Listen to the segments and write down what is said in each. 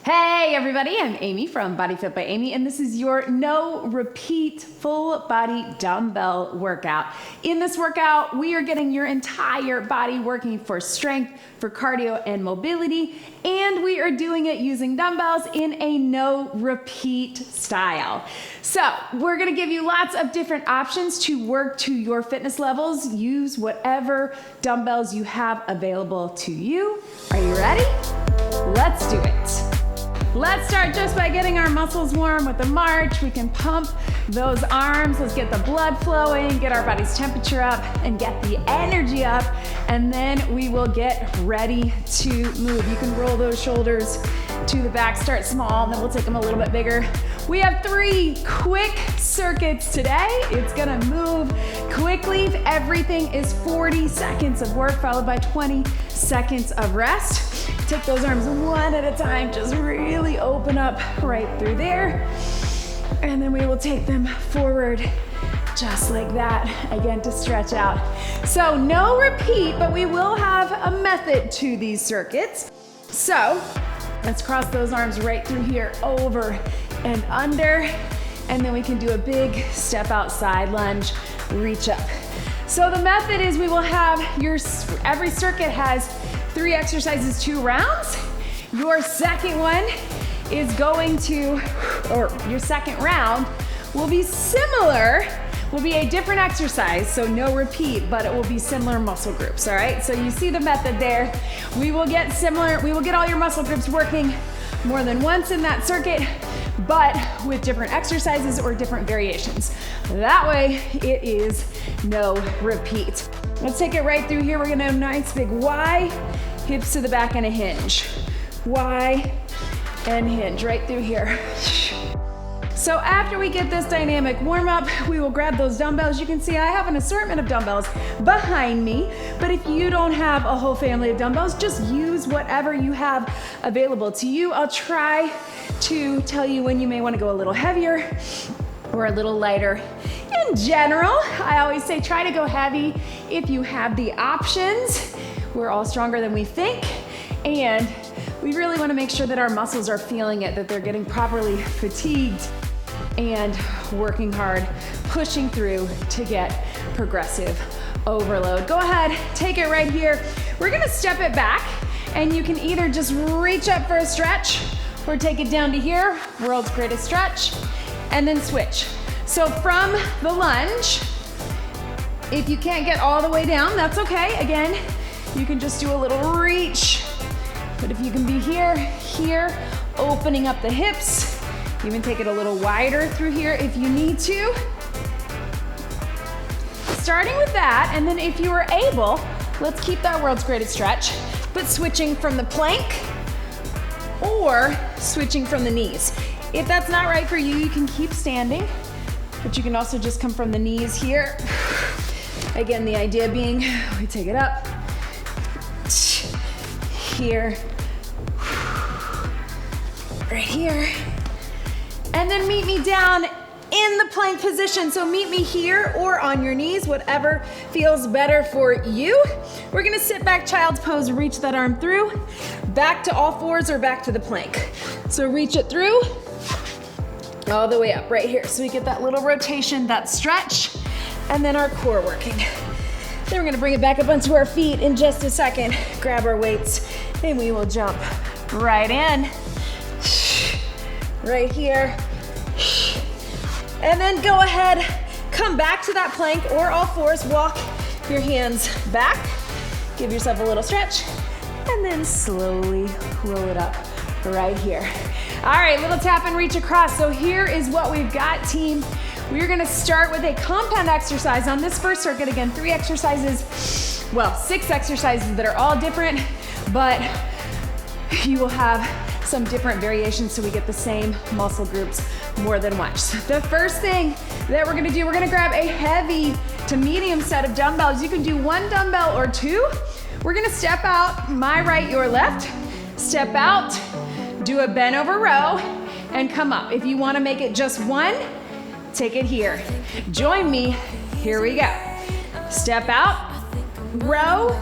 Hey everybody, I'm Amy from BodyFit by Amy, and this is your no repeat full body dumbbell workout. In this workout, we are getting your entire body working for strength, for cardio and mobility, and we are doing it using dumbbells in a no repeat style. So we're gonna give you lots of different options to work to your fitness levels. Use whatever dumbbells you have available to you. Are you ready? Let's do it. Let's start just by getting our muscles warm with a march. We can pump those arms. Let's get the blood flowing, get our body's temperature up, and get the energy up. And then we will get ready to move. You can roll those shoulders to the back, start small, and then we'll take them a little bit bigger. We have 3 quick circuits today. It's gonna move quickly. Everything is 40 seconds of work followed by 20 seconds of rest. Take those arms one at a time, just really open up right through there. And then we will take them forward just like that, again to stretch out. So no repeat, but we will have a method to these circuits. So let's cross those arms right through here, over and under. And then we can do a big step out side lunge, reach up. So the method is we will have every circuit has 3 exercises, 2 rounds. Your second one is going to, or your second round will be similar, will be a different exercise, so no repeat, but it will be similar muscle groups, all right? So you see the method there. We will get all your muscle groups working more than once in that circuit, but with different exercises or different variations. That way it is no repeat. Let's take it right through here. We're gonna have a nice big Y, hips to the back and a hinge. Y and hinge right through here. So after we get this dynamic warm up, we will grab those dumbbells. You can see I have an assortment of dumbbells behind me, but if you don't have a whole family of dumbbells, just use whatever you have available to you. I'll try to tell you when you may want to go a little heavier or a little lighter. In general, I always say try to go heavy if you have the options. We're all stronger than we think, and we really want to make sure that our muscles are feeling it, that they're getting properly fatigued and working hard, pushing through to get progressive overload. Go ahead, take it right here. We're gonna step it back, and you can either just reach up for a stretch or take it down to here, world's greatest stretch, and then switch. So from the lunge, if you can't get all the way down, that's okay. Again, you can just do a little reach. But if you can be here, opening up the hips, even take it a little wider through here if you need to. Starting with that, and then if you are able, let's keep that world's greatest stretch, but switching from the plank or switching from the knees. If that's not right for you, you can keep standing, but you can also just come from the knees here. Again, the idea being, we take it up, here, right here, and then meet me down in the plank position. So meet me here or on your knees, whatever feels better for you. We're gonna sit back, child's pose, reach that arm through, back to all fours or back to the plank. So reach it through, all the way up right here. So we get that little rotation, that stretch, and then our core working. Then we're gonna bring it back up onto our feet in just a second. Grab our weights, and we will jump right in, right here. And then go ahead, come back to that plank or all fours, walk your hands back, give yourself a little stretch, and then slowly roll it up right here. All right, little tap and reach across. So here is what we've got, team. We're gonna start with a compound exercise on this first circuit. Again, 3 exercises, well, 6 exercises that are all different, but you will have some different variations so we get the same muscle groups more than once. The first thing that we're gonna do, we're gonna grab a heavy to medium set of dumbbells. You can do 1 dumbbell or 2. We're gonna step out, my right, your left. Step out, do a bent over row, and come up. If you wanna make it just 1, take it here. Join me, here we go. Step out, row,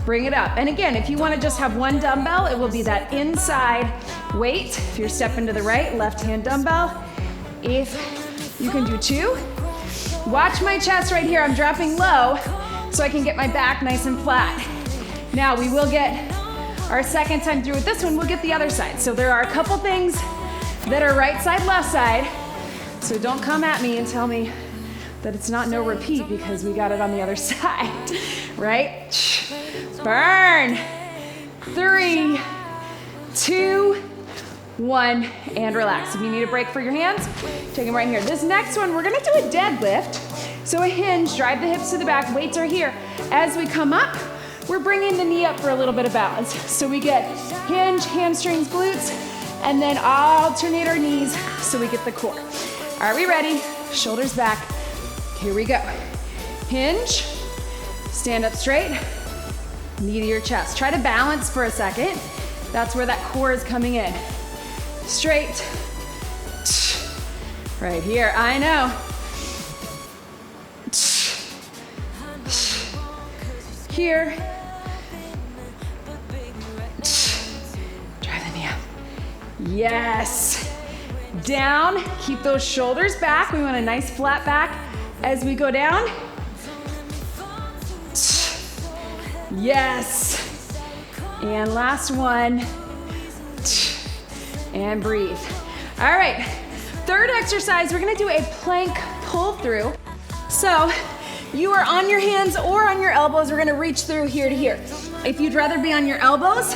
bring it up. And again, if you want to just have one dumbbell, it will be that inside weight. If you're stepping to the right, left hand dumbbell. If you can do 2. Watch my chest right here. I'm dropping low so I can get my back nice and flat. Now we will get our second time through with this one, we'll get the other side. So there are a couple things that are right side, left side. So don't come at me and tell me that it's not no repeat because we got it on the other side, right? Burn. 3, 2, 1, and relax. If you need a break for your hands, take them right here. This next one, we're gonna do a deadlift. So a hinge, drive the hips to the back, weights are here. As we come up, we're bringing the knee up for a little bit of balance. So we get hinge, hamstrings, glutes, and then alternate our knees so we get the core. Are we ready? Shoulders back. Here we go. Hinge, stand up straight, knee to your chest. Try to balance for a second. That's where that core is coming in. Straight. Right here, I know. Here. Drive the knee up. Yes. Down, keep those shoulders back. We want a nice flat back as we go down. Yes. And last one. And breathe. All right, third exercise, we're gonna do a plank pull through. So you are on your hands or on your elbows. We're gonna reach through here to here. If you'd rather be on your elbows,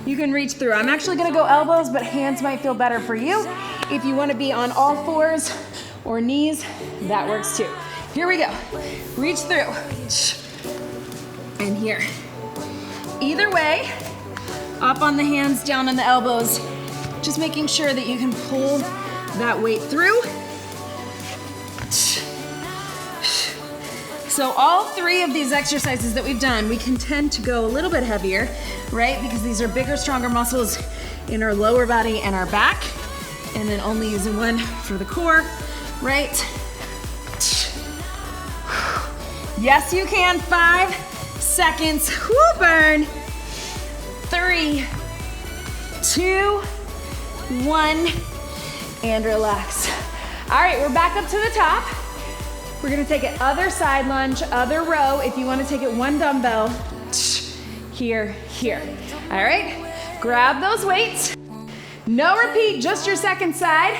you can reach through. I'm actually gonna go elbows, but hands might feel better for you. If you wanna be on all fours or knees, that works too. Here we go. Reach through. And here. Either way, up on the hands, down on the elbows, just making sure that you can pull that weight through. So all 3 of these exercises that we've done, we can tend to go a little bit heavier, right? Because these are bigger, stronger muscles in our lower body and our back. And then only using one for the core, right? Yes, you can. 5 seconds. Woo, burn. 3, 2, 1, and relax. All right, we're back up to the top. We're gonna take it other side lunge, other row. If you wanna take it one dumbbell, here, here. All right, grab those weights. No repeat, just your second side.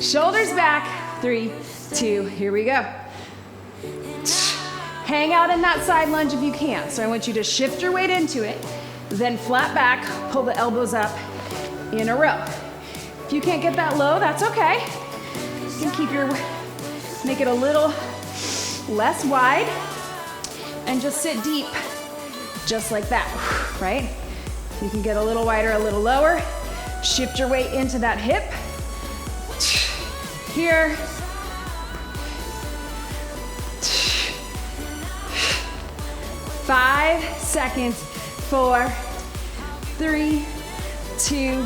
Shoulders back, 3, 2, here we go. Hang out in that side lunge if you can. So I want you to shift your weight into it, then flat back, pull the elbows up in a row. If you can't get that low, that's okay. You can make it a little less wide and just sit deep, just like that, right? You can get a little wider, a little lower. Shift your weight into that hip. Here. Five seconds. 4, 3, 2,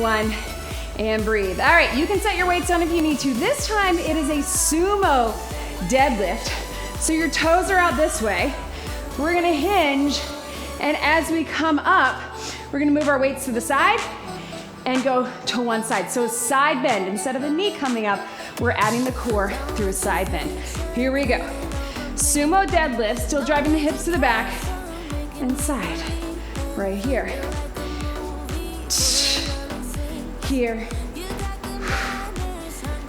1, and breathe. All right, you can set your weights down if you need to. This time it is a sumo deadlift. So your toes are out this way. We're gonna hinge, and as we come up, we're gonna move our weights to the side and go to one side. So a side bend. Instead of the knee coming up, we're adding the core through a side bend. Here we go. Sumo deadlift, still driving the hips to the back and side. Right here. Here.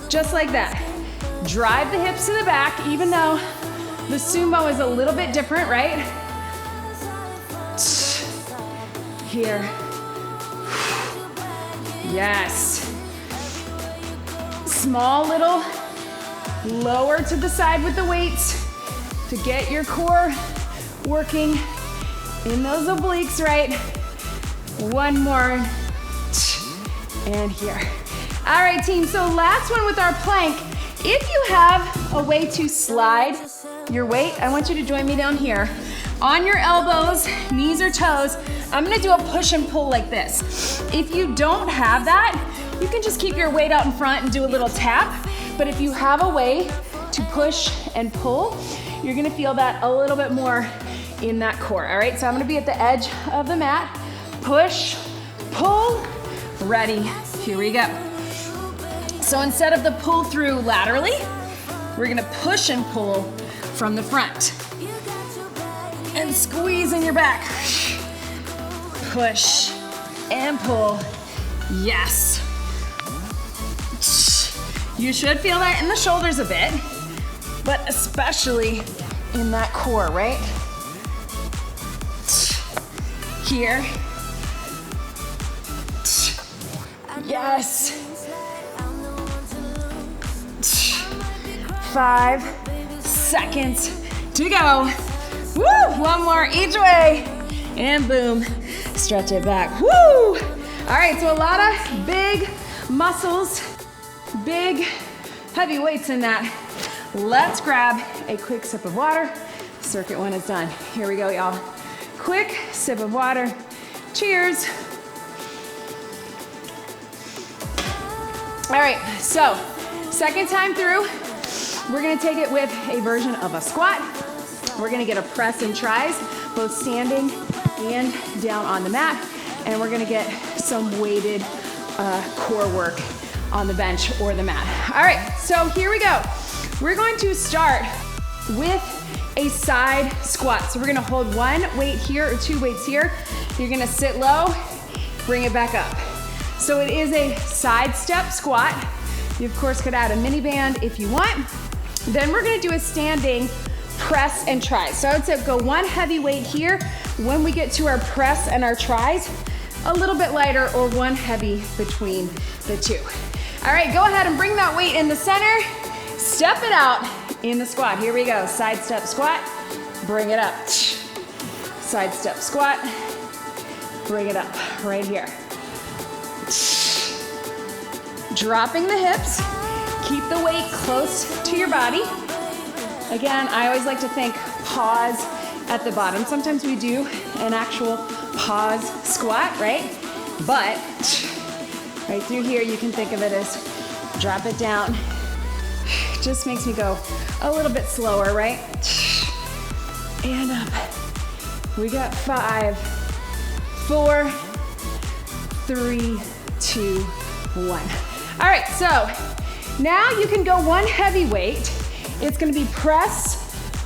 Just like that. Drive the hips to the back, even though the sumo is a little bit different, right? Here. Yes. Small little lower to the side with the weights to get your core working in those obliques, right? One more. And here. All right, team, so last one with our plank. If you have a way to slide your weight, I want you to join me down here. On your elbows, knees or toes, I'm gonna do a push and pull like this. If you don't have that, you can just keep your weight out in front and do a little tap. But if you have a way to push and pull, you're gonna feel that a little bit more in that core. All right, so I'm gonna be at the edge of the mat. Push, pull, ready. Here we go. So instead of the pull through laterally, we're gonna push and pull from the front. And squeeze in your back. Push and pull. Yes. You should feel that in the shoulders a bit, but especially in that core, right? Here. Yes. 5 seconds to go. Woo! One more each way. And boom. Stretch it back. Woo! All right, so a lot of big muscles, big heavy weights in that. Let's grab a quick sip of water. Circuit one is done. Here we go, y'all. Quick sip of water. Cheers. All right, so second time through, we're gonna take it with a version of a squat. We're gonna get a press and tries, both standing and down on the mat. And we're gonna get some weighted core work on the bench or the mat. All right, so here we go. We're going to start with a side squat. So we're gonna hold one weight here or two weights here. You're gonna sit low, bring it back up. So it is a side step squat. You of course could add a mini band if you want. Then we're gonna do a standing press and tries. So I would say go one heavy weight here. When we get to our press and our tries, a little bit lighter or one heavy between the two. All right, go ahead and bring that weight in the center. Step it out in the squat. Here we go. Side step squat, bring it up. Side step squat, bring it up right here. Dropping the hips, keep the weight close to your body. Again, I always like to think pause at the bottom. Sometimes we do an actual pause squat, right? But right through here, you can think of it as drop it down. Just makes me go a little bit slower, right? And up. We got 5, 4, 3, 2, 1. All right, so now you can go one heavy weight. It's gonna be press,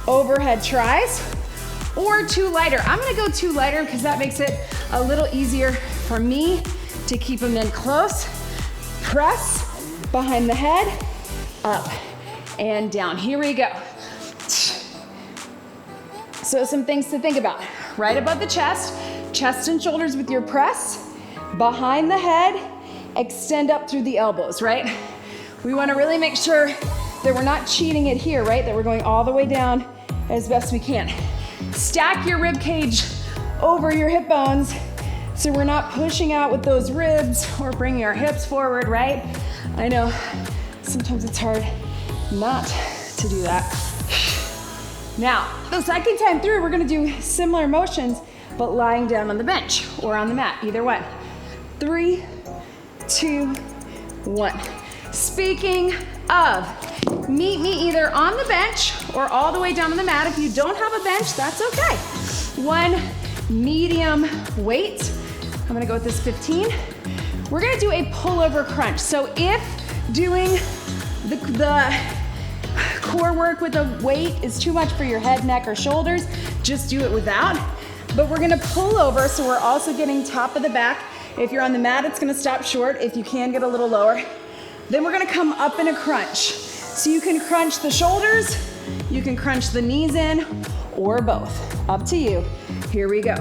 overhead tries, or two lighter. I'm gonna go two lighter because that makes it a little easier for me to keep them in close. Press, behind the head, up and down. Here we go. So some things to think about. Right above the chest and shoulders with your press, behind the head, extend up through the elbows, right? We wanna really make sure that we're not cheating it here, right? That we're going all the way down as best we can. Stack your rib cage over your hip bones so we're not pushing out with those ribs or bringing our hips forward, right? I know sometimes it's hard not to do that. Now, the second time through, we're gonna do similar motions, but lying down on the bench or on the mat, either one. 3, 2, 1. Speaking of, meet me either on the bench or all the way down on the mat. If you don't have a bench, that's okay. One medium weight. I'm gonna go with this 15. We're gonna do a pullover crunch. So if doing the core work with a weight is too much for your head, neck, or shoulders, just do it without. But we're gonna pull over, so we're also getting top of the back. If you're on the mat, it's gonna stop short. If you can, get a little lower. Then we're gonna come up in a crunch. So you can crunch the shoulders, you can crunch the knees in, or both. Up to you. Here we go.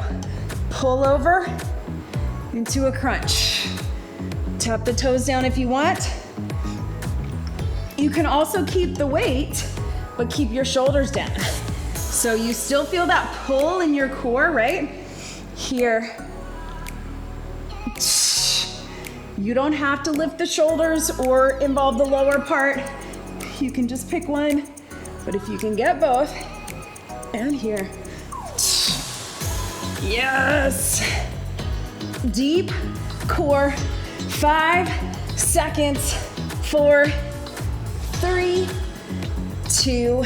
Pull over into a crunch. Tap the toes down if you want. You can also keep the weight, but keep your shoulders down. So you still feel that pull in your core, right? Here. You don't have to lift the shoulders or involve the lower part. You can just pick one, but if you can get both, and here. Yes. Deep core. 5 seconds. 4, 3, 2,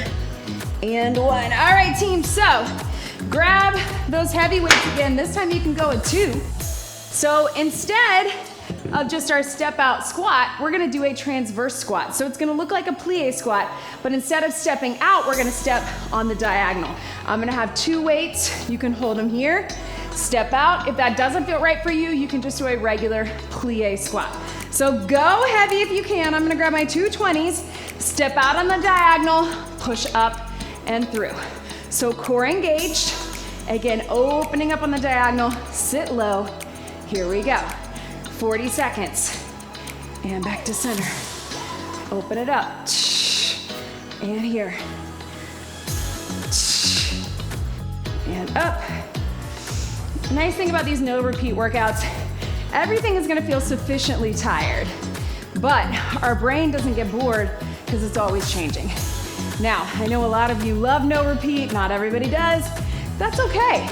and 1. All right, team, so Grab those heavy weights again. This time you can go with 2. So instead of just our step out squat, we're gonna do a transverse squat. So it's gonna look like a plie squat, but instead of stepping out, we're gonna step on the diagonal. I'm gonna have 2 weights. You can hold them here, step out. If that doesn't feel right for you, you can just do a regular plie squat. So go heavy if you can. I'm gonna grab my 2 20s, step out on the diagonal, push up and through. So core engaged. Again, opening up on the diagonal, sit low. Here we go. 40 seconds. And back to center. Open it up. And here. And up. Nice thing about these no repeat workouts, everything is gonna feel sufficiently tired, but our brain doesn't get bored because it's always changing. Now, I know a lot of you love no repeat, not everybody does. That's okay.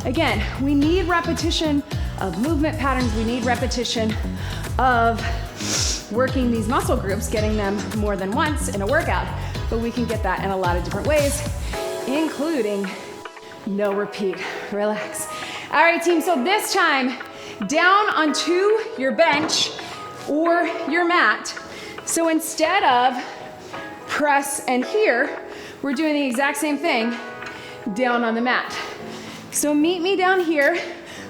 Again, we need repetition of movement patterns. We need repetition of working these muscle groups, getting them more than once in a workout, but we can get that in a lot of different ways, including no repeat. Relax. All right, team, so this time, down onto your bench or your mat. So instead of press and here, we're doing the exact same thing down on the mat. So meet me down here.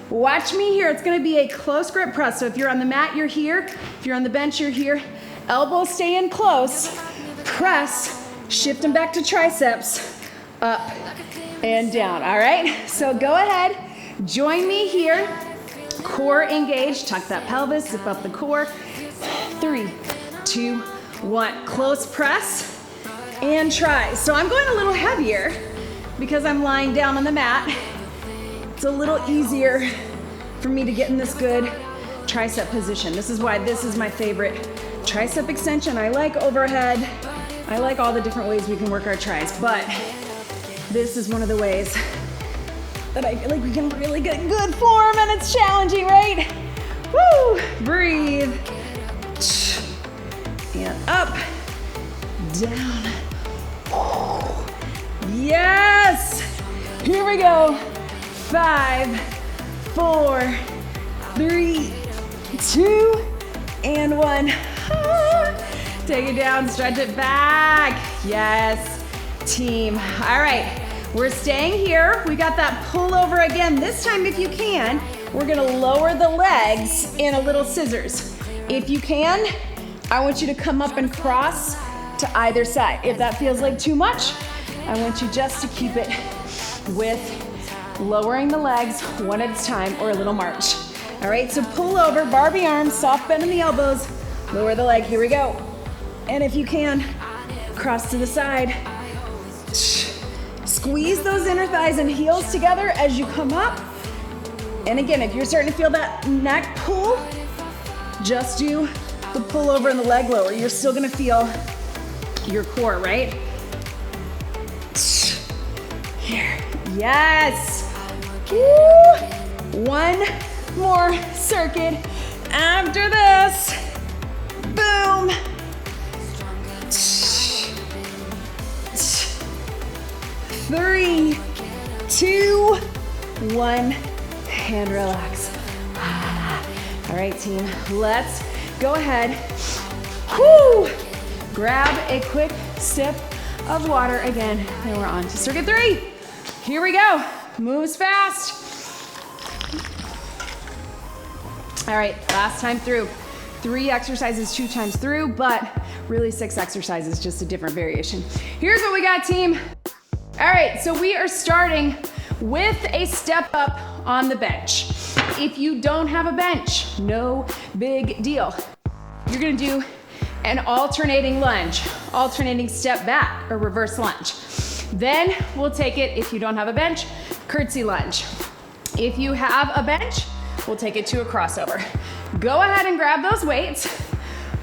Watch me here. It's gonna be a close grip press. So if you're on the mat, you're here. If you're on the bench, you're here. Elbows stay in close. Press, shift them back to triceps, up and down, all right? So go ahead, join me here. Core engaged, tuck that pelvis, zip up the core. 3, 2, 1. Close press and try. So I'm going a little heavier because I'm lying down on the mat. It's a little easier for me to get in this good tricep position. This is why this is my favorite tricep extension. I like overhead. I like all the different ways we can work our tris, but this is one of the ways that I feel like we can really get good form, and it's challenging, right? Woo! Breathe. And up, down. Yes! Here we go. 5, 4, 3, 2, and 1. Take it down, stretch it back. Yes, team. All right. We're staying here. We got that pull over again. This time, if you can, we're gonna lower the legs in a little scissors. If you can, I want you to come up and cross to either side. If that feels like too much, I want you just to keep it with lowering the legs one at a time, or a little march. All right, so pull over, Barbie arms, soft bend in the elbows, lower the leg, here we go. And if you can, cross to the side. Squeeze those inner thighs and heels together as you come up. And again, if you're starting to feel that neck pull, just do the pull over and the leg lower. You're still gonna feel your core, right? Here, yes. Woo. One more circuit after this. Boom. 3, 2, 1, and relax. All right, team, let's go ahead. Woo! Grab a quick sip of water again, and we're on to circuit 3. Here we go. Moves fast. All right, last time through. 3 exercises, 2 times through, but really 6 exercises, just a different variation. Here's what we got, team. All right, so we are starting with a step up on the bench. If you don't have a bench, no big deal. You're gonna do an alternating lunge, alternating step back or reverse lunge. Then we'll take it, if you don't have a bench, curtsy lunge. If you have a bench, we'll take it to a crossover. Go ahead and grab those weights.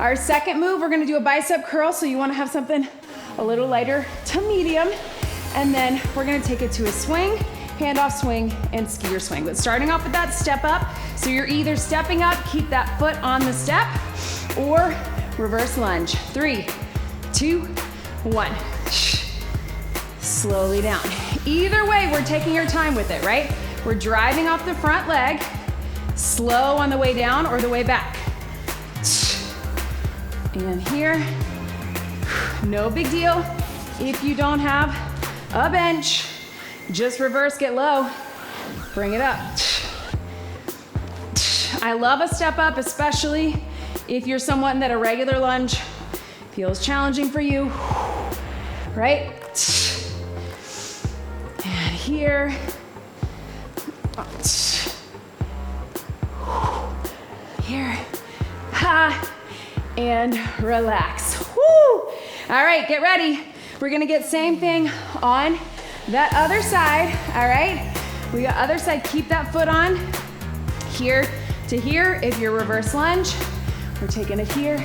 Our second move, we're gonna do a bicep curl, so you wanna have something a little lighter to medium. And then we're gonna take it to a swing, handoff swing, and skier swing. But starting off with that step up, so you're either stepping up, keep that foot on the step, or reverse lunge. 3, 2, 1. Slowly down. Either way, we're taking our time with it, right? We're driving off the front leg, slow on the way down or the way back. And here, no big deal. If you don't have a bench, just reverse, get low, bring it up. I love a step up, especially if you're someone that a regular lunge feels challenging for you, right? And here. Here. Ha. And relax. Woo! All right, get ready. We're gonna get same thing on that other side, all right? We got other side, keep that foot on. Here to here, if you're reverse lunge, we're taking it here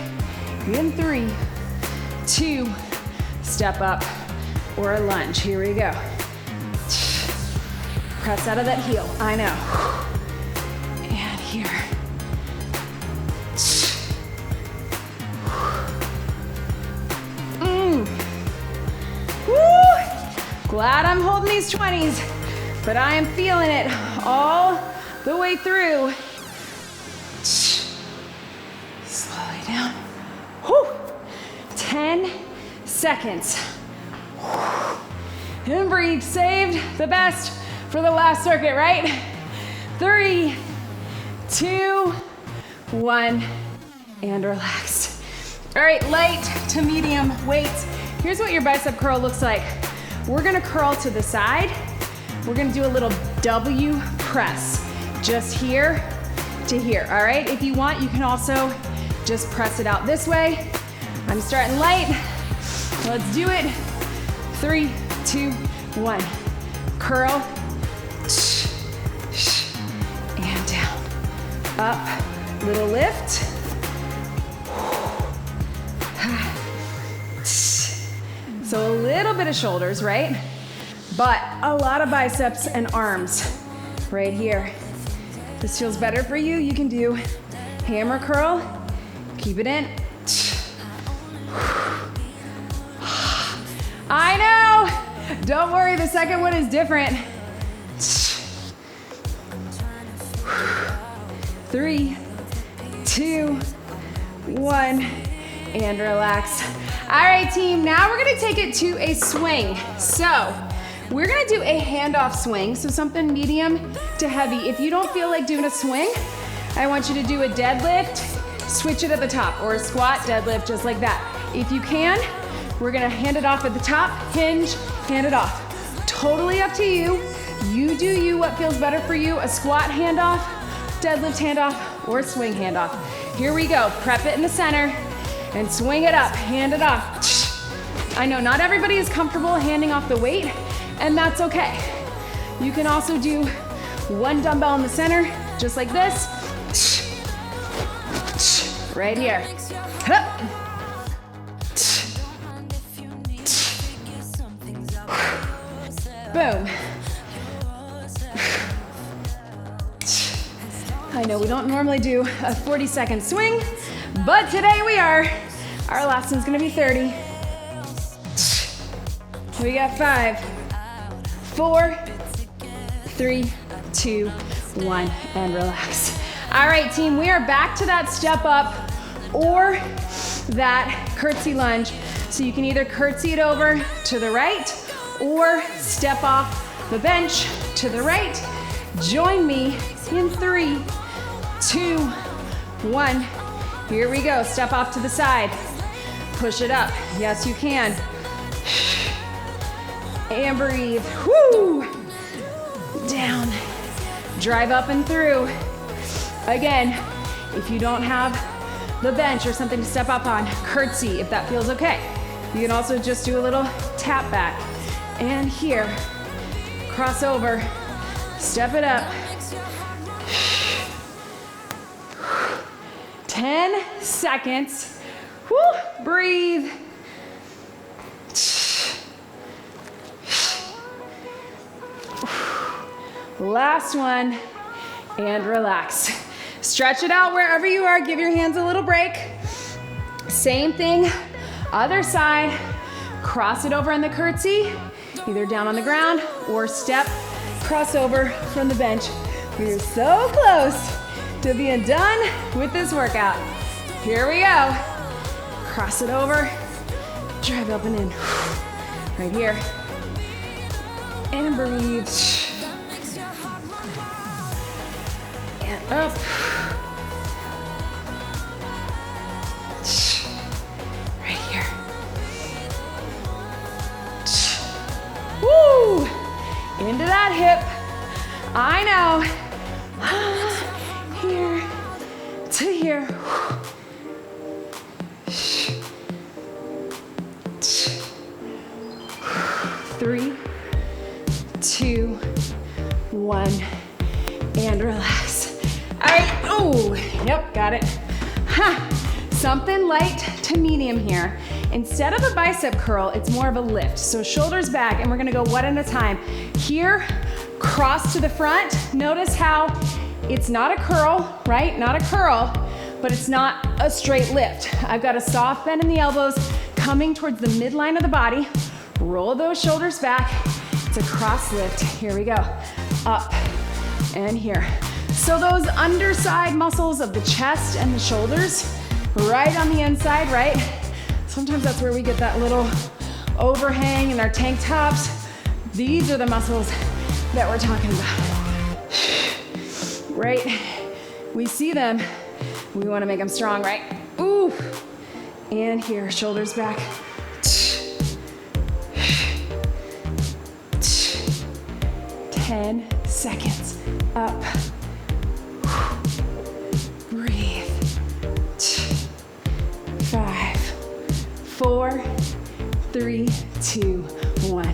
in 3, 2, step up, or a lunge. Here we go. Press out of that heel, I know. And here. Woo! Glad I'm holding these 20s, but I am feeling it all the way through. Slowly down. Whew. 10 seconds. And breathe. Saved the best for the last circuit, right? 3, 2, 1, and relax. All right, light to medium weights. Here's what your bicep curl looks like. We're gonna curl to the side. We're gonna do a little W press, just here to here, all right? If you want, you can also just press it out this way. I'm starting light. Let's do it. 3, 2, 1. Curl. And down. Up. Little lift. So a little bit of shoulders, right? But a lot of biceps and arms right here. If this feels better for you, you can do hammer curl. Keep it in. I know! Don't worry, the second one is different. 3, 2, 1, and relax. All right, team, now we're gonna take it to a swing. So, we're gonna do a handoff swing, so something medium to heavy. If you don't feel like doing a swing, I want you to do a deadlift, switch it at the top, or a squat, deadlift, just like that. If you can, we're gonna hand it off at the top, hinge, hand it off. Totally up to you. You do you, what feels better for you, a squat handoff, deadlift handoff, or a swing handoff. Here we go, prep it in the center, and swing it up, hand it off. I know not everybody is comfortable handing off the weight, and that's okay. You can also do one dumbbell in the center, just like this. Right here. Boom. I know we don't normally do a 40-second swing, but today we are. Our last one's gonna be 30. We got 5, 4, 3, 2, 1, and relax. All right, team, we are back to that step up or that curtsy lunge. So you can either curtsy it over to the right or step off the bench to the right. Join me in 3, 2, 1. Here we go, step off to the side. Push it up, yes you can. And breathe, whoo! Down, drive up and through. Again, if you don't have the bench or something to step up on, curtsy if that feels okay. You can also just do a little tap back. And here, cross over, step it up. 10 seconds. Woo, breathe. Last one, and relax. Stretch it out wherever you are, give your hands a little break. Same thing, other side, cross it over in the curtsy. either down on the ground or step, crossover from the bench. We're so close to being done with this workout. Here we go. Cross it over, drive up and in. Right here. And breathe. And up. Right here. Woo! Into that hip. I know. Here to here. 3, 2, 1, and relax. All right, oh, yep, got it. Something light to medium here. Instead of a bicep curl, it's more of a lift. So shoulders back, and we're gonna go one at a time. Here, cross to the front. Notice how it's not a curl, right? Not a curl, but it's not a straight lift. I've got a soft bend in the elbows coming towards the midline of the body. Roll those shoulders back. It's a cross lift. Here we go. Up and here. So those underside muscles of the chest and the shoulders, right on the inside, right? Sometimes that's where we get that little overhang in our tank tops. These are the muscles that we're talking about. Right? We see them. We want to make them strong, right? Ooh. And here, shoulders back. 10 seconds. Up. Breathe. 5, 4, 3, 2, 1.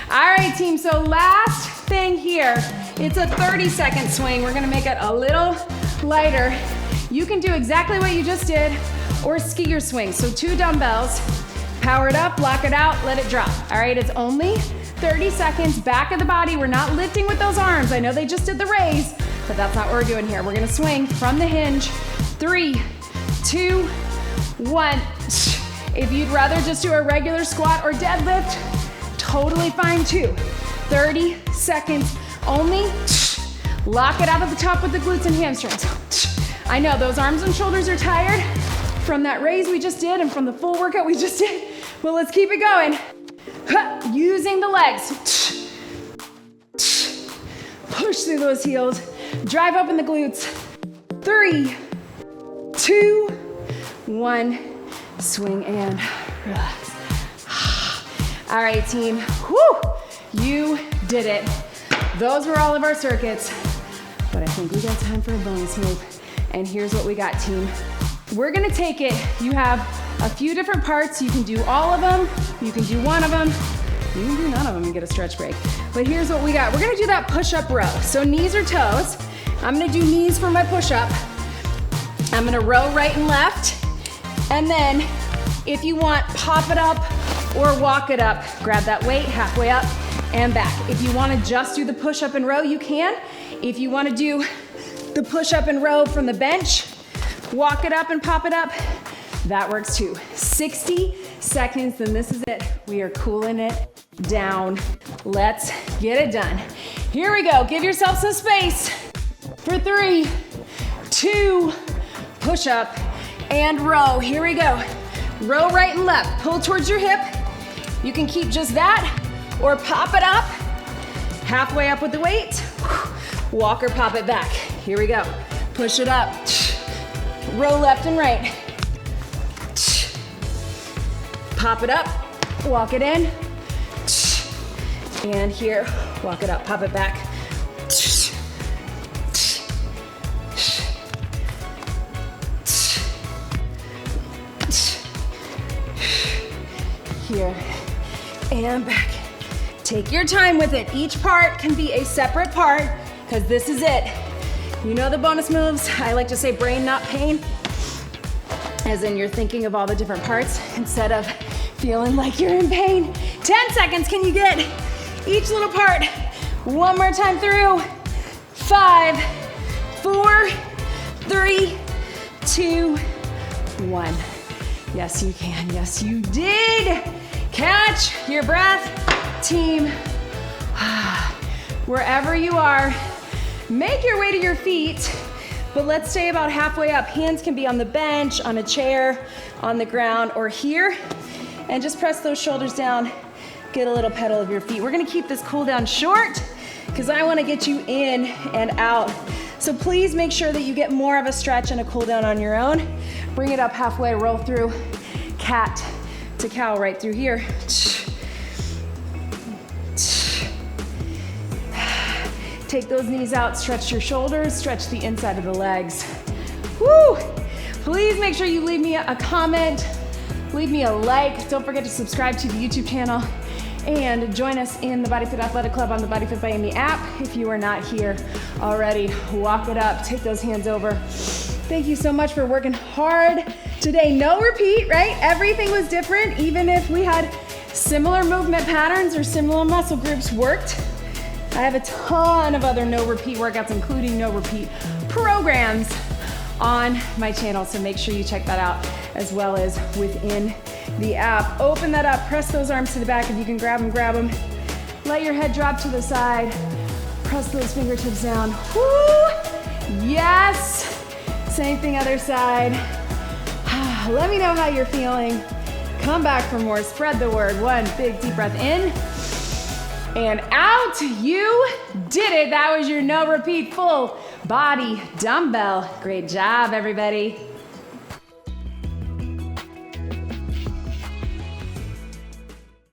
All right, team, so last thing here, it's a 30-second swing. We're gonna make it a little lighter. You can do exactly what you just did or skier swing. So 2 dumbbells, power it up, lock it out, let it drop. All right, it's only 30 seconds, back of the body. We're not lifting with those arms. I know they just did the raise, but that's not what we're doing here. We're gonna swing from the hinge. 3, 2, 1. If you'd rather just do a regular squat or deadlift, totally fine too. 30 seconds only. Lock it out at the top with the glutes and hamstrings. I know those arms and shoulders are tired from that raise we just did and from the full workout we just did. Well, let's keep it going. Using the legs. Push through those heels. Drive up in the glutes. 3, 2, 1. Swing and relax. All right, team. Whew, you did it. Those were all of our circuits, but I think we got time for a bonus move. And here's what we got, team. We're gonna take it. You have a few different parts. You can do all of them. You can do one of them. You can do none of them and get a stretch break. But here's what we got. We're gonna do that push-up row. So knees or toes. I'm gonna do knees for my push-up. I'm gonna row right and left. And then if you want, pop it up or walk it up. Grab that weight halfway up and back. If you wanna just do the push-up and row, you can. If you wanna do the push-up and row from the bench, walk it up and pop it up, that works too. 60 seconds, then this is it. We are cooling it down. Let's get it done. Here we go. Give yourself some space for 3, 2, push up and row. Here we go. Row right and left. Pull towards your hip. You can keep just that or pop it up. Halfway up with the weight. Walk or pop it back. Here we go. Push it up. Row left and right. Pop it up. Walk it in. And here, walk it up, pop it back. Here and back. Take your time with it. Each part can be a separate part because this is it. You know the bonus moves. I like to say brain, not pain. As in you're thinking of all the different parts instead of feeling like you're in pain. 10 seconds, can you get each little part? One more time through. 5, 4, 3, 2, 1. Yes, you can. Yes, you did. Catch your breath, team. Wherever you are, make your way to your feet, but let's stay about halfway up. Hands can be on the bench, on a chair, on the ground, or here. And just press those shoulders down. Get a little pedal of your feet. We're gonna keep this cool down short because I wanna get you in and out. So please make sure that you get more of a stretch and a cool down on your own. Bring it up halfway, roll through cat to cow right through here. Take those knees out, stretch your shoulders, stretch the inside of the legs. Woo! Please make sure you leave me a comment, leave me a like. Don't forget to subscribe to the YouTube channel and join us in the BodyFit Athletic Club on the BodyFit by Amy app. If you are not here already, walk it up, take those hands over. Thank you so much for working hard today. No repeat, right? Everything was different, even if we had similar movement patterns or similar muscle groups worked. I have a ton of other no repeat workouts, including no repeat programs on my channel, so make sure you check that out, as well as within the app. Open that up, press those arms to the back. If you can grab them. Let your head drop to the side. Press those fingertips down. Woo! Yes! Same thing, other side. Let me know how you're feeling. Come back for more. Spread the word. One big deep breath in and out. You did it. That was your no repeat full body dumbbell. Great job, everybody.